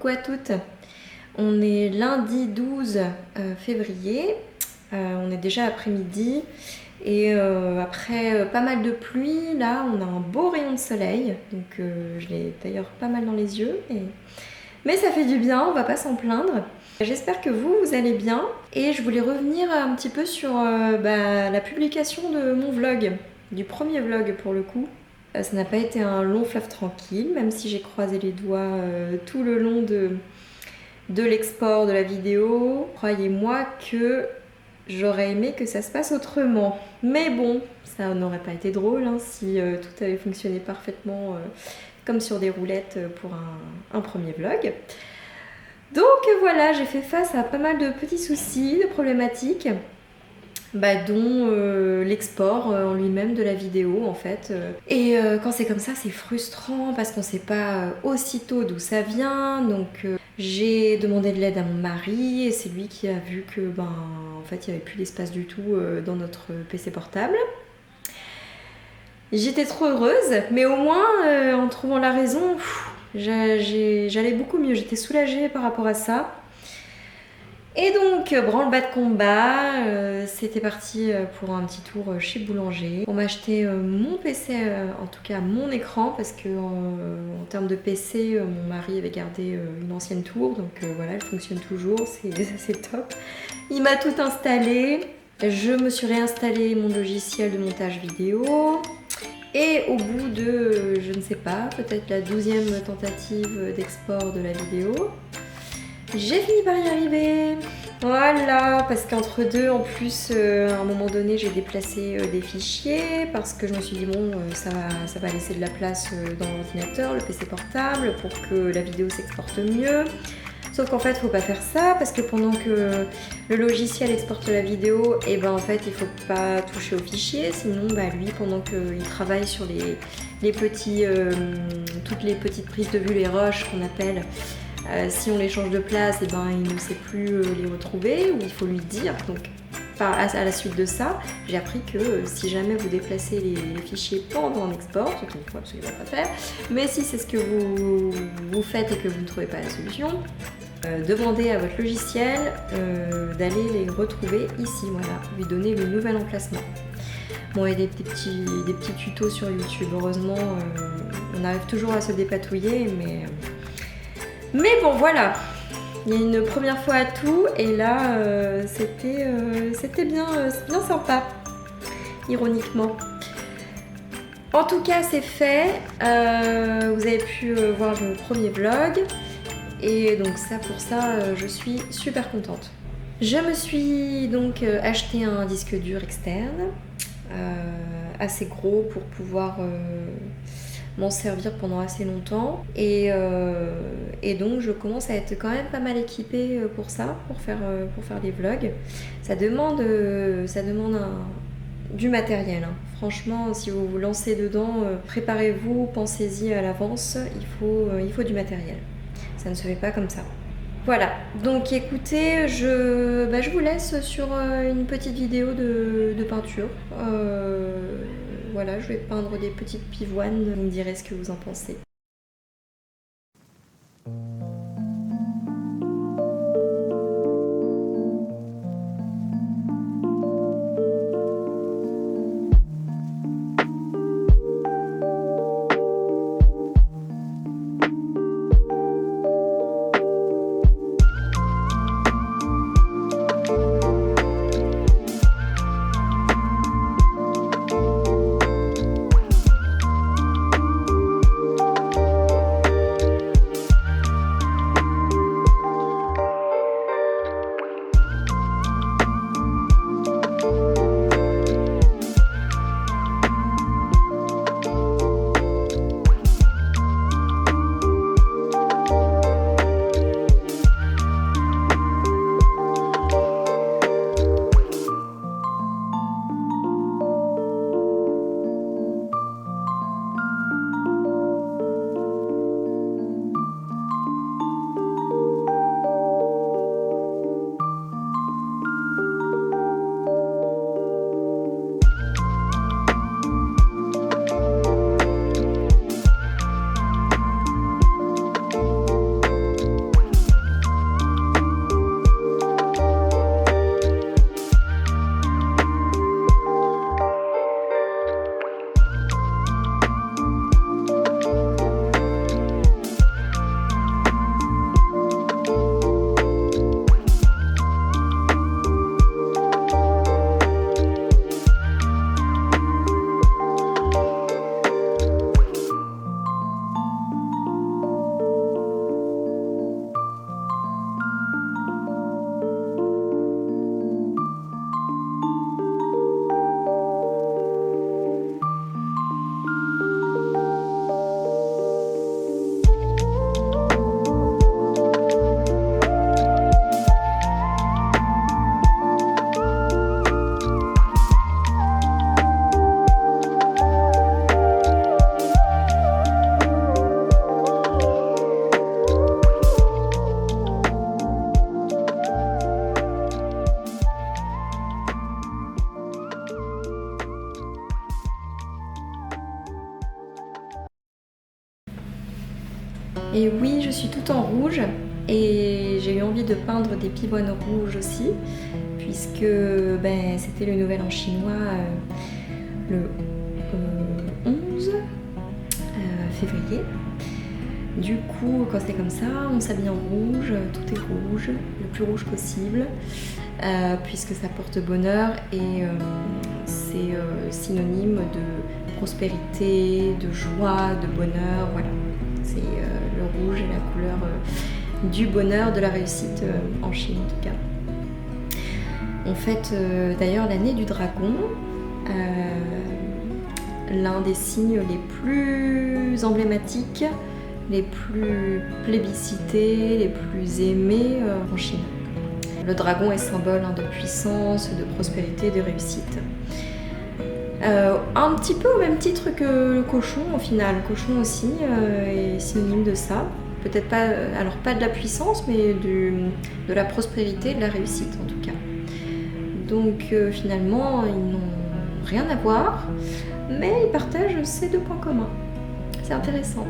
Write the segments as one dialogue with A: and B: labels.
A: à toutes. On est lundi 12 février, on est déjà après-midi et après pas mal de pluie, là on a un beau rayon de soleil, donc je l'ai d'ailleurs pas mal dans les yeux, mais ça fait du bien, on va pas s'en plaindre. J'espère que vous allez bien et je voulais revenir un petit peu sur la publication de mon vlog, du premier vlog pour le coup. Ça n'a pas été un long fleuve tranquille, même si j'ai croisé les doigts tout le long de l'export de la vidéo. Croyez-moi que j'aurais aimé que ça se passe autrement. Mais bon, ça n'aurait pas été drôle si tout avait fonctionné parfaitement comme sur des roulettes pour un premier vlog. Donc voilà, j'ai fait face à pas mal de petits soucis, de problématiques, dont l'export en lui-même de la vidéo en fait. Et quand c'est comme ça, c'est frustrant parce qu'on sait pas aussitôt d'où ça vient. Donc j'ai demandé de l'aide à mon mari et c'est lui qui a vu que en fait il n'y avait plus d'espace du tout dans notre PC portable. J'étais trop heureuse, mais au moins en trouvant la raison, j'allais beaucoup mieux, j'étais soulagée par rapport à ça. Et donc, branle-bas de combat, c'était parti pour un petit tour chez Boulanger. On m'a acheté mon PC, en tout cas mon écran, parce que en termes de PC, mon mari avait gardé une ancienne tour, donc voilà, elle fonctionne toujours, c'est top. Il m'a tout installé, je me suis réinstallé mon logiciel de montage vidéo. Et au bout de, je ne sais pas, peut-être la 12e tentative d'export de la vidéo, j'ai fini par y arriver. Voilà, parce qu'entre deux, en plus, à un moment donné, j'ai déplacé des fichiers parce que je me suis dit, bon, ça va laisser de la place dans l'ordinateur, le PC portable, pour que la vidéo s'exporte mieux. Sauf qu'en fait, faut pas faire ça parce que pendant que le logiciel exporte la vidéo, en fait, il faut pas toucher au fichier. Sinon, lui, pendant qu'il travaille sur les petits, toutes les petites prises de vue, les rushs qu'on appelle, si on les change de place, il ne sait plus les retrouver ou il faut lui dire. Donc, à la suite de ça, j'ai appris que si jamais vous déplacez les fichiers pendant un export, ce qu'il ne faut absolument pas faire, mais si c'est ce que vous faites et que vous ne trouvez pas la solution, demandez à votre logiciel d'aller les retrouver ici, voilà, lui donner le nouvel emplacement. Bon, il y a des petits tutos sur YouTube, heureusement, on arrive toujours à se dépatouiller, mais bon, voilà. Il y a une première fois à tout et là c'était bien sympa, ironiquement. En tout cas c'est fait, vous avez pu voir le premier vlog et donc pour ça je suis super contente. Je me suis donc acheté un disque dur externe assez gros pour pouvoir m'en servir pendant assez longtemps et donc je commence à être quand même pas mal équipée pour ça, pour faire des vlogs. Ça demande du matériel, hein. Franchement, si vous vous lancez dedans, préparez-vous, pensez-y à l'avance, il faut du matériel. Ça ne se fait pas comme ça. Voilà, donc écoutez, je vous laisse sur une petite vidéo de peinture. Voilà, je vais peindre des petites pivoines, vous me direz ce que vous en pensez. Et oui, je suis toute en rouge et j'ai eu envie de peindre des pivoines rouges aussi, puisque c'était le nouvel an chinois le 11 février. Du coup, quand c'est comme ça, on s'habille en rouge, tout est rouge, le plus rouge possible, puisque ça porte bonheur et c'est synonyme de prospérité, de joie, de bonheur, voilà. C'est le rouge est la couleur du bonheur, de la réussite en Chine en tout cas. On fête d'ailleurs l'année du dragon, l'un des signes les plus emblématiques, les plus plébiscités, les plus aimés en Chine. Le dragon est symbole de puissance, de prospérité, de réussite. Un petit peu au même titre que le cochon au final. Le cochon aussi est synonyme de ça. Peut-être pas, alors pas de la puissance, mais de la prospérité, de la réussite en tout cas. Donc finalement, ils n'ont rien à voir, mais ils partagent ces 2 points communs. C'est intéressant.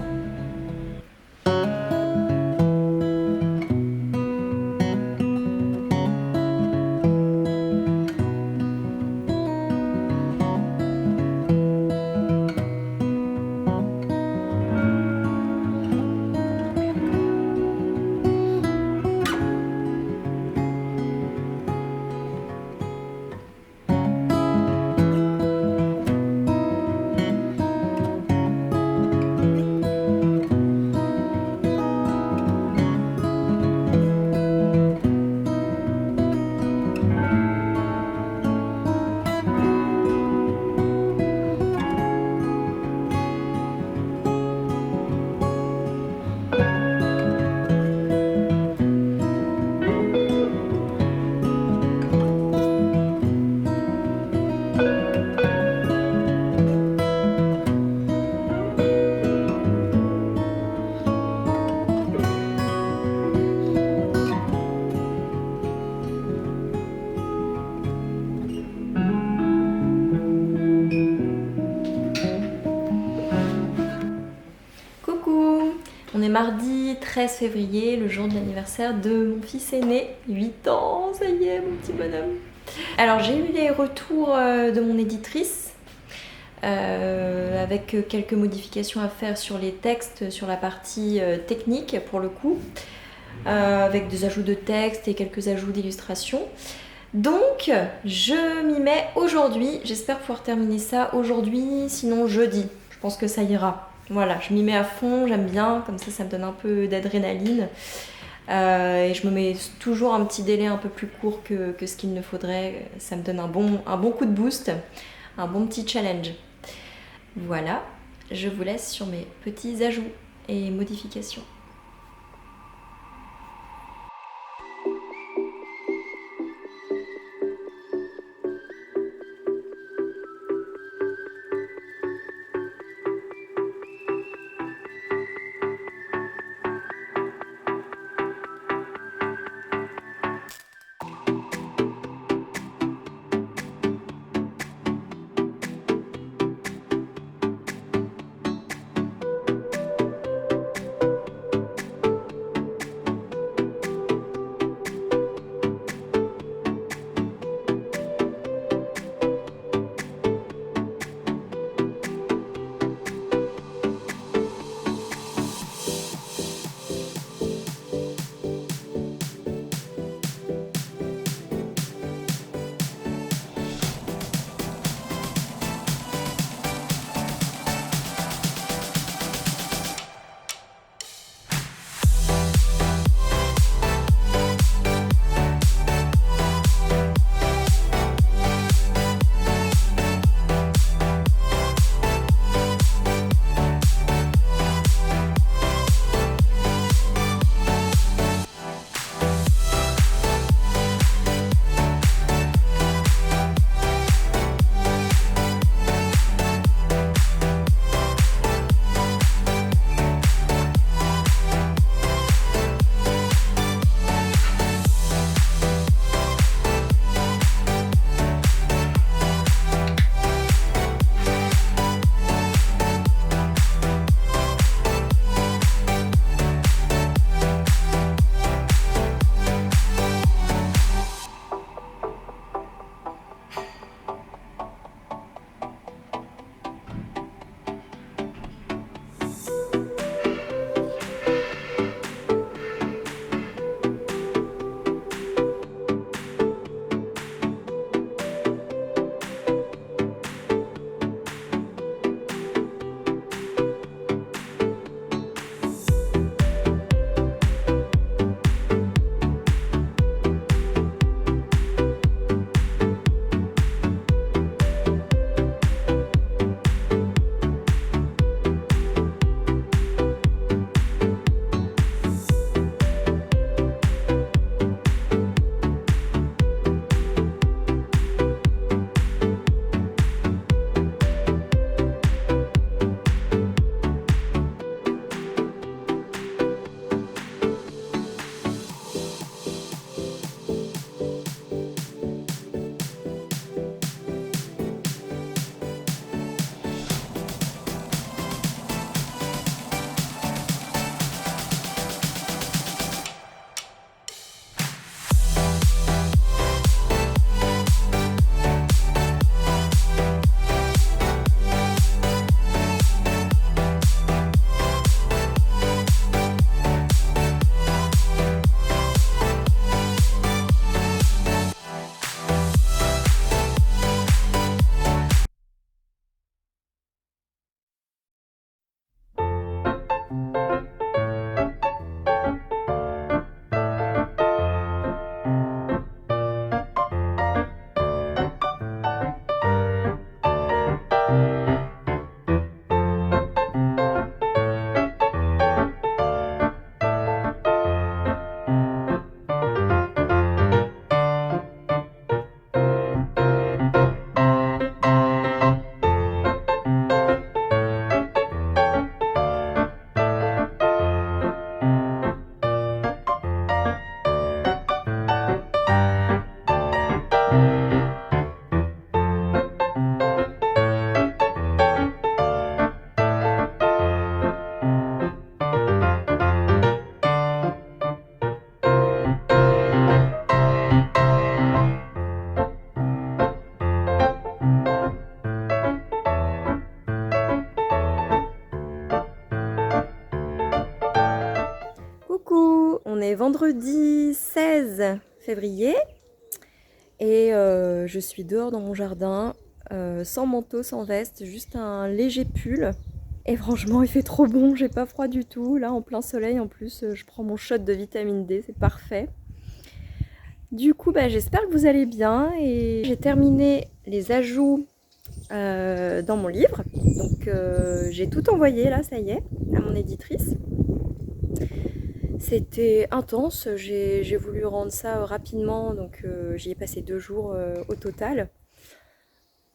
A: On est mardi 13 février, le jour de l'anniversaire de mon fils aîné, 8 ans, ça y est, mon petit bonhomme. Alors j'ai eu les retours de mon éditrice, avec quelques modifications à faire sur les textes, sur la partie technique pour le coup, avec des ajouts de texte et quelques ajouts d'illustrations. Donc je m'y mets aujourd'hui, j'espère pouvoir terminer ça aujourd'hui, sinon jeudi, je pense que ça ira. Voilà, je m'y mets à fond, j'aime bien, comme ça me donne un peu d'adrénaline. Et je me mets toujours un petit délai un peu plus court que ce qu'il ne faudrait. Ça me donne un bon coup de boost, un bon petit challenge. Voilà, je vous laisse sur mes petits ajouts et modifications. vendredi 16 février et je suis dehors dans mon jardin, sans manteau, sans veste, juste un léger pull. Et franchement, il fait trop bon, j'ai pas froid du tout. Là, en plein soleil, en plus, je prends mon shot de vitamine D, c'est parfait. Du coup, j'espère que vous allez bien et j'ai terminé les ajouts dans mon livre. Donc, j'ai tout envoyé là, ça y est, à mon éditrice. C'était intense, j'ai voulu rendre ça rapidement, donc j'y ai passé 2 jours au total.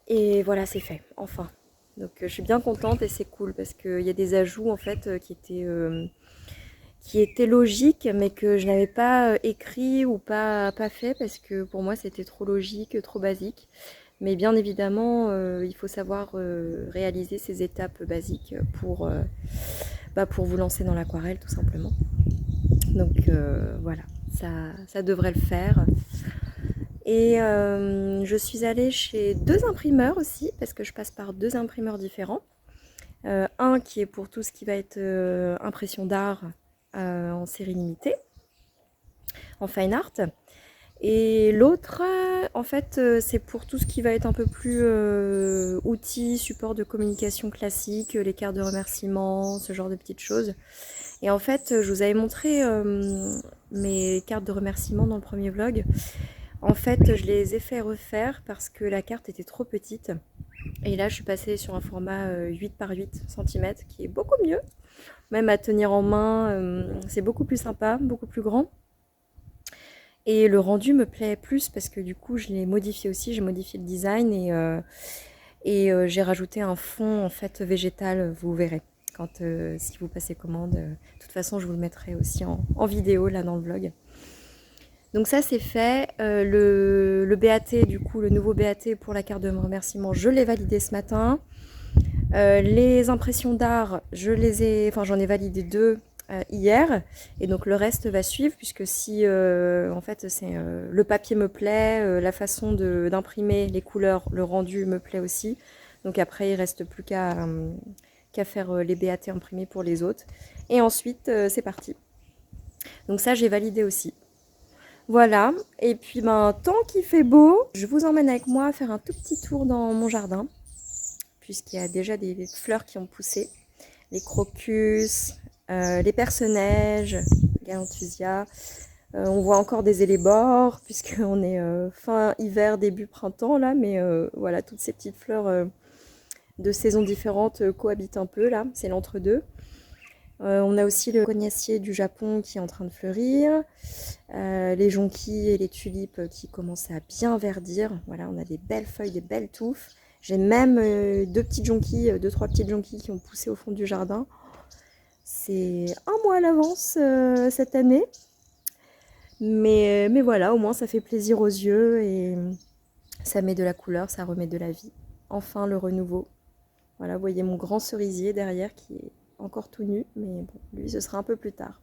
A: Et voilà, c'est fait, enfin. Donc je suis bien contente et c'est cool parce qu'il y a des ajouts en fait qui étaient logiques mais que je n'avais pas écrit ou pas fait parce que pour moi c'était trop logique, trop basique. Mais bien évidemment, il faut savoir réaliser ces étapes basiques pour vous lancer dans l'aquarelle tout simplement. Donc voilà, ça devrait le faire. Et je suis allée chez 2 imprimeurs aussi, parce que je passe par 2 imprimeurs différents. Un qui est pour tout ce qui va être impression d'art en série limitée, en fine art. Et l'autre, en fait, c'est pour tout ce qui va être un peu plus outils, support de communication classique, les cartes de remerciement, ce genre de petites choses. Et en fait, je vous avais montré mes cartes de remerciement dans le premier vlog. En fait, je les ai fait refaire parce que la carte était trop petite. Et là, je suis passée sur un format 8 par 8 cm qui est beaucoup mieux. Même à tenir en main, c'est beaucoup plus sympa, beaucoup plus grand. Et le rendu me plaît plus parce que du coup, je l'ai modifié aussi. J'ai modifié le design et j'ai rajouté un fond en fait végétal, vous verrez. Quand, si vous passez commande. De toute façon, je vous le mettrai aussi en vidéo là dans le vlog. Donc ça c'est fait, le BAT du coup, le nouveau BAT pour la carte de remerciement, je l'ai validé ce matin. Les impressions d'art, j'en ai validé 2 hier, et donc le reste va suivre puisque si en fait le papier me plaît, la façon d'imprimer les couleurs, le rendu me plaît aussi. Donc après il reste plus qu'à faire les BAT imprimés pour les autres. Et ensuite c'est parti. Donc ça j'ai validé aussi. Voilà, et puis tant qu'il fait beau, je vous emmène avec moi faire un tout petit tour dans mon jardin, puisqu'il y a déjà des fleurs qui ont poussé, les crocus, les perce-neige, galanthusia, on voit encore des élébores, puisqu'on est fin hiver, début printemps là, mais voilà, toutes ces petites fleurs de saisons différentes cohabitent un peu là, c'est l'entre-deux. On a aussi le cognacier du Japon qui est en train de fleurir, les jonquilles et les tulipes qui commencent à bien verdir. Voilà, on a des belles feuilles, des belles touffes. J'ai même 2 petites jonquilles, 2-3 petites jonquilles qui ont poussé au fond du jardin. C'est un mois à l'avance cette année. Mais voilà, au moins ça fait plaisir aux yeux et ça met de la couleur, ça remet de la vie. Enfin le renouveau. Voilà, vous voyez mon grand cerisier derrière qui est encore tout nu, mais bon, lui ce sera un peu plus tard.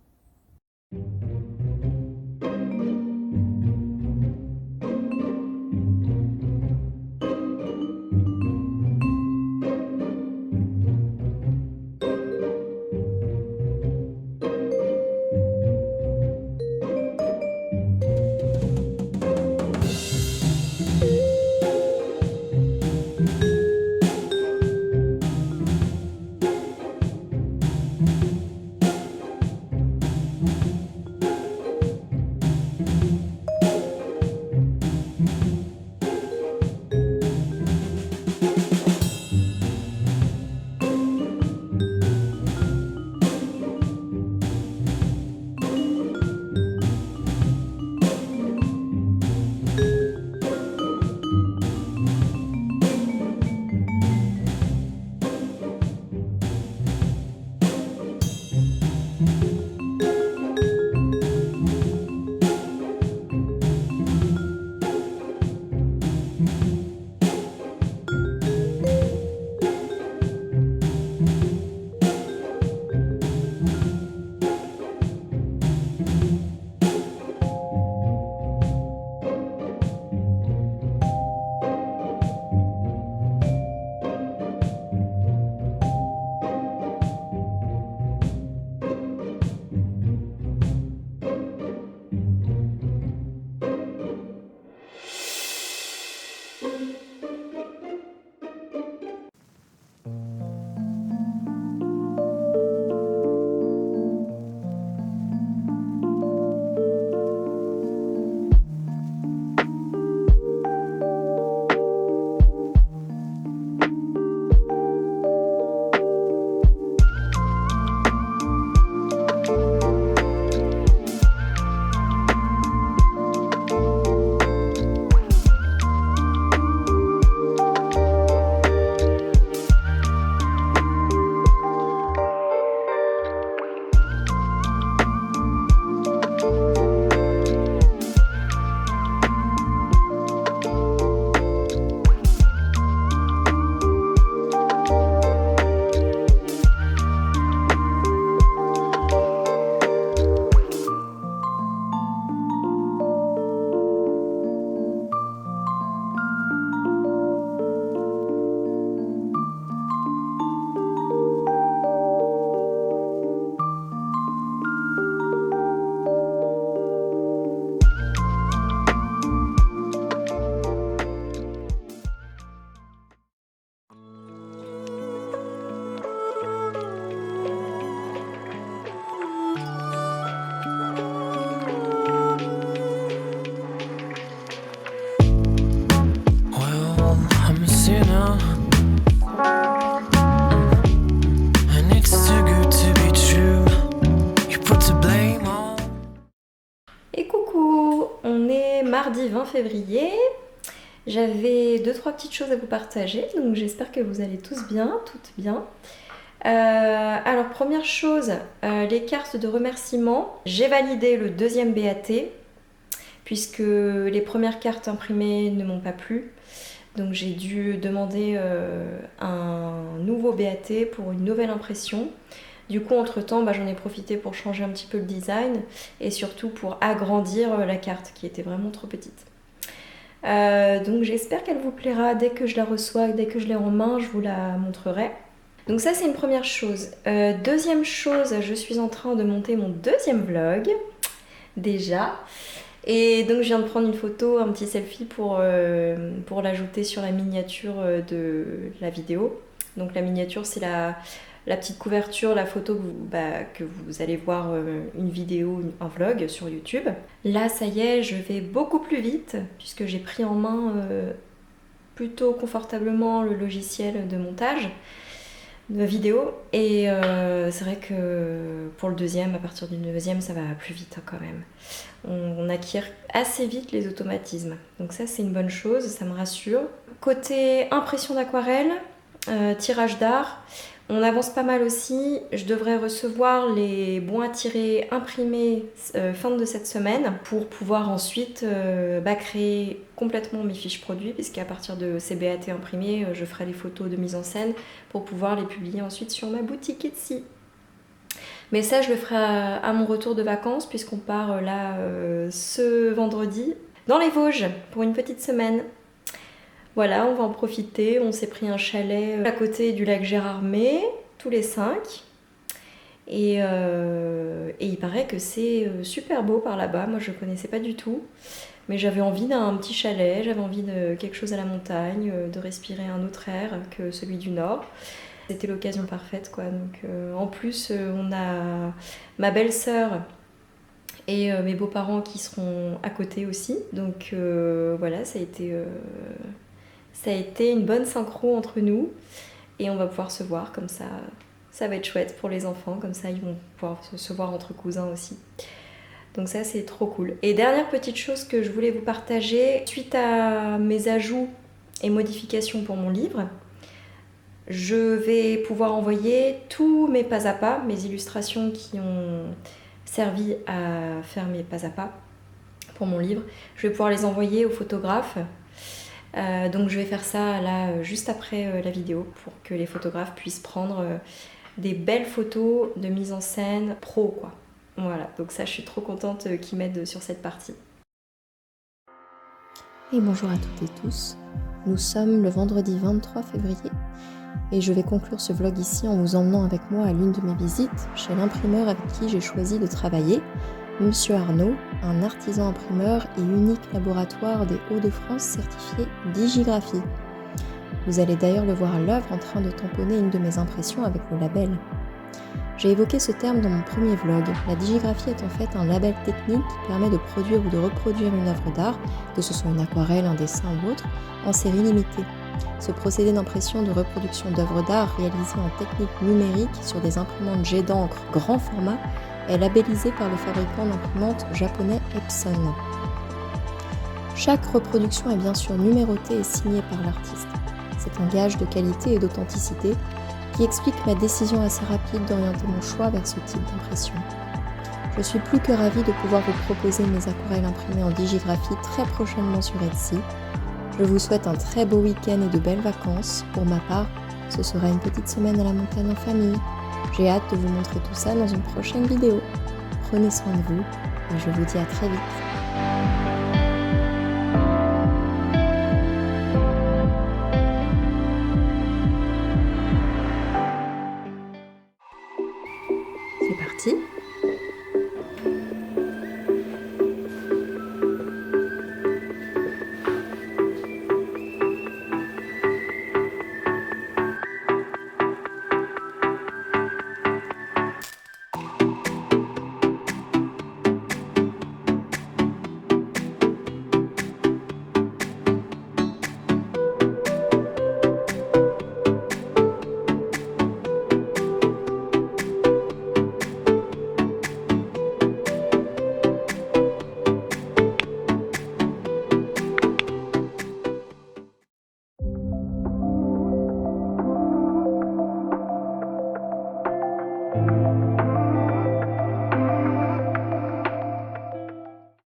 A: on est mardi 20 février. J'avais 2-3 petites choses à vous partager, donc j'espère que vous allez tous bien, toutes bien. Alors première chose, les cartes de remerciement. J'ai validé le deuxième BAT puisque les premières cartes imprimées ne m'ont pas plu. Donc j'ai dû demander un nouveau BAT pour une nouvelle impression. Du coup, entre-temps, j'en ai profité pour changer un petit peu le design et surtout pour agrandir la carte qui était vraiment trop petite. Donc j'espère qu'elle vous plaira. Dès que je la reçois, dès que je l'ai en main, je vous la montrerai. Donc ça, c'est une première chose. Deuxième chose, je suis en train de monter mon deuxième vlog, déjà. Et donc je viens de prendre une photo, un petit selfie pour l'ajouter sur la miniature de la vidéo. Donc la miniature, c'est la petite couverture, la photo que vous allez voir une vidéo, un vlog sur YouTube. Là, ça y est, je vais beaucoup plus vite puisque j'ai pris en main plutôt confortablement le logiciel de montage de vidéo. Et c'est vrai que pour le deuxième, à partir du deuxième, ça va plus vite quand même. On acquiert assez vite les automatismes. Donc ça, c'est une bonne chose, ça me rassure. Côté impression d'aquarelle, tirage d'art, on avance pas mal aussi. Je devrais recevoir les bons à tirer imprimés fin de cette semaine pour pouvoir ensuite créer complètement mes fiches produits, puisqu'à partir de ces BAT imprimés, je ferai les photos de mise en scène pour pouvoir les publier ensuite sur ma boutique Etsy. Mais ça, je le ferai à mon retour de vacances, puisqu'on part là ce vendredi dans les Vosges pour une petite semaine. Voilà, on va en profiter. On s'est pris un chalet à côté du lac Gérardmer, tous les 5. Et il paraît que c'est super beau par là-bas. Moi, je ne connaissais pas du tout. Mais j'avais envie d'un petit chalet, j'avais envie de quelque chose à la montagne, de respirer un autre air que celui du Nord. C'était l'occasion parfaite, quoi. Donc, en plus, on a ma belle-sœur et mes beaux-parents qui seront à côté aussi. Donc voilà, ça a été une bonne synchro entre nous et on va pouvoir se voir comme ça. Ça va être chouette pour les enfants, comme ça ils vont pouvoir se voir entre cousins aussi. Donc ça, c'est trop cool. Et dernière petite chose que je voulais vous partager, suite à mes ajouts et modifications pour mon livre, je vais pouvoir envoyer tous mes pas à pas, mes illustrations qui ont servi à faire mes pas à pas pour mon livre. Je vais pouvoir les envoyer aux photographes. Donc je vais faire ça là juste après la vidéo pour que les photographes puissent prendre des belles photos de mise en scène pro, quoi. Voilà, donc ça, je suis trop contente qu'ils m'aident sur cette partie.
B: Et bonjour à toutes et tous. Nous sommes le vendredi 23 février et je vais conclure ce vlog ici en vous emmenant avec moi à l'une de mes visites chez l'imprimeur avec qui j'ai choisi de travailler, Monsieur Arnaud, un artisan imprimeur et unique laboratoire des Hauts-de-France certifié Digigraphie. Vous allez d'ailleurs le voir à l'œuvre en train de tamponner une de mes impressions avec le label. J'ai évoqué ce terme dans mon premier vlog. La digigraphie est en fait un label technique qui permet de produire ou de reproduire une œuvre d'art, que ce soit une aquarelle, un dessin ou autre, en série limitée. Ce procédé d'impression de reproduction d'œuvres d'art réalisé en technique numérique sur des imprimantes jet d'encre grand format est labellisé par le fabricant d'imprimante japonais Epson. Chaque reproduction est bien sûr numérotée et signée par l'artiste. C'est un gage de qualité et d'authenticité qui explique ma décision assez rapide d'orienter mon choix vers ce type d'impression. Je suis plus que ravie de pouvoir vous proposer mes aquarelles imprimées en digigraphie très prochainement sur Etsy. Je vous souhaite un très beau week-end et de belles vacances. Pour ma part, ce sera une petite semaine à la montagne en famille. J'ai hâte de vous montrer tout ça dans une prochaine vidéo. Prenez soin de vous et je vous dis à très vite. C'est parti.